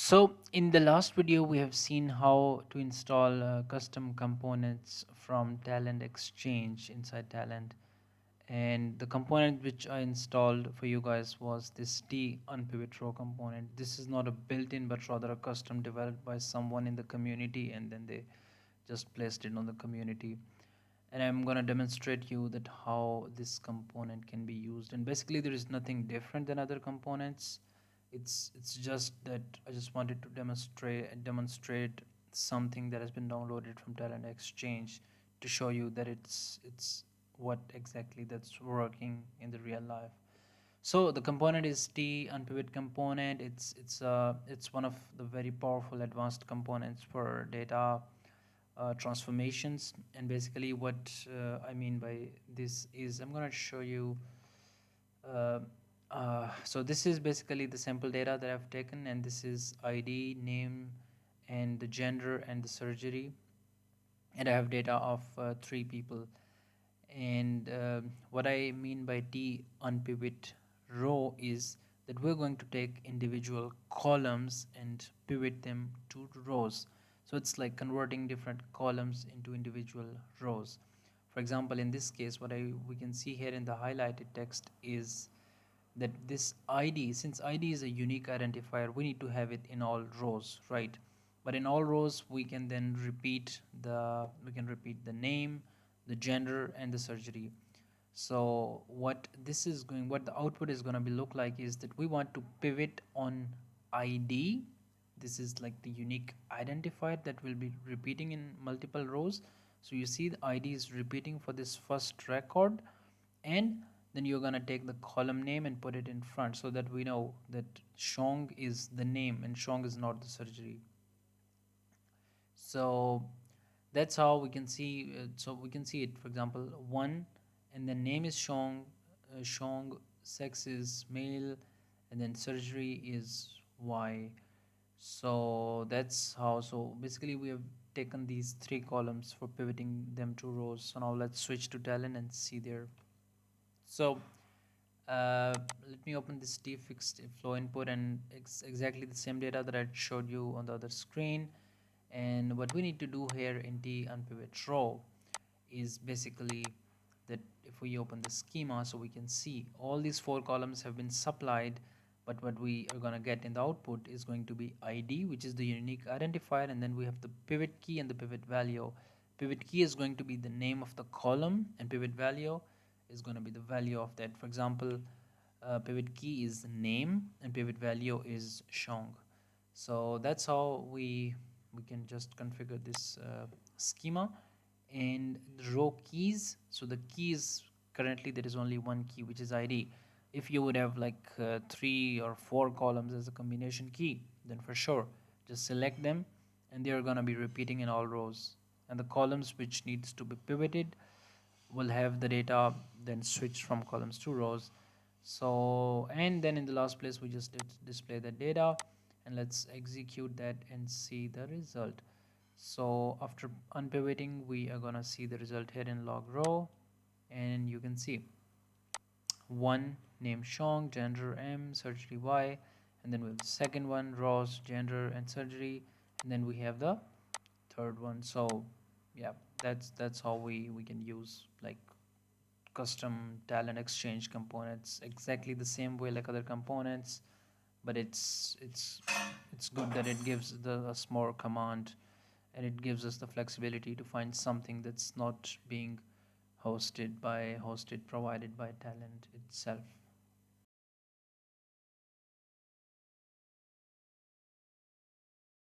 So in the last video, we have seen how to install custom components from Talend Exchange inside Talend. And the component which I installed for you guys was this T unpivot row component. This is not a built-in, but rather a custom developed by someone in the community, and then they just placed it on the community. And I'm going to demonstrate you that how this component can be used. And basically there is nothing different than other components. It's just that I just wanted to demonstrate something that has been downloaded from Talent Exchange to show you that it's what exactly that's working in the real life. So the component is T unpivot component. It's one of the very powerful advanced components for data transformations. And basically what I mean by this is I'm going to show you uh, so this is basically the sample data that I've taken, and this is ID, name, and the gender and the surgery, and I have data of three people. And what I mean by T unpivot row is that we're going to take individual columns and pivot them to rows. So it's like converting different columns into individual rows. For example, in this case, we can see here in the highlighted text is that this ID, since ID is a unique identifier, we need to have it in all rows, right? But in all rows, we can then repeat the name, the gender, and the surgery. So what the output is going to be look like is that we want to pivot on ID. This is like the unique identifier that will be repeating in multiple rows. So you see the ID is repeating for this first record, and then you're gonna take the column name and put it in front so that we know that Shong is the name and Shong is not the surgery. So that's how we can see. So we can see it. For example, one, and then name is Shong, Shong, sex is male, and then surgery is Y. So that's how. So basically, we have taken these three columns for pivoting them to rows. So now let's switch to Talend and see there. So let me open this fixed flow input, and exactly the same data that I showed you on the other screen. And what we need to do here in the unpivot row is basically that if we open the schema, so we can see all these four columns have been supplied, but what we are going to get in the output is going to be ID, which is the unique identifier, and then we have the pivot key and the pivot value. Pivot key is going to be the name of the column, and pivot value is going to be the value of that. For example, pivot key is name and pivot value is Shong. So that's how we can just configure this schema. And the row keys, so the keys, currently there is only one key, which is ID. If you would have like three or four columns as a combination key, then for sure just select them, and they are going to be repeating in all rows, and the columns which needs to be pivoted will have the data then switch from columns to rows. So, and then in the last place we just display the data, and let's execute that and see the result. So after unpivoting, we are gonna see the result here in log row, and you can see one name Shong, gender M, surgery Y, and then we have the second one rows, gender and surgery, and then we have the third one. So yeah, that's how we can use like custom Talend Exchange components exactly the same way like other components, but it's good that it gives us more command, and it gives us the flexibility to find something that's not being hosted provided by Talend itself.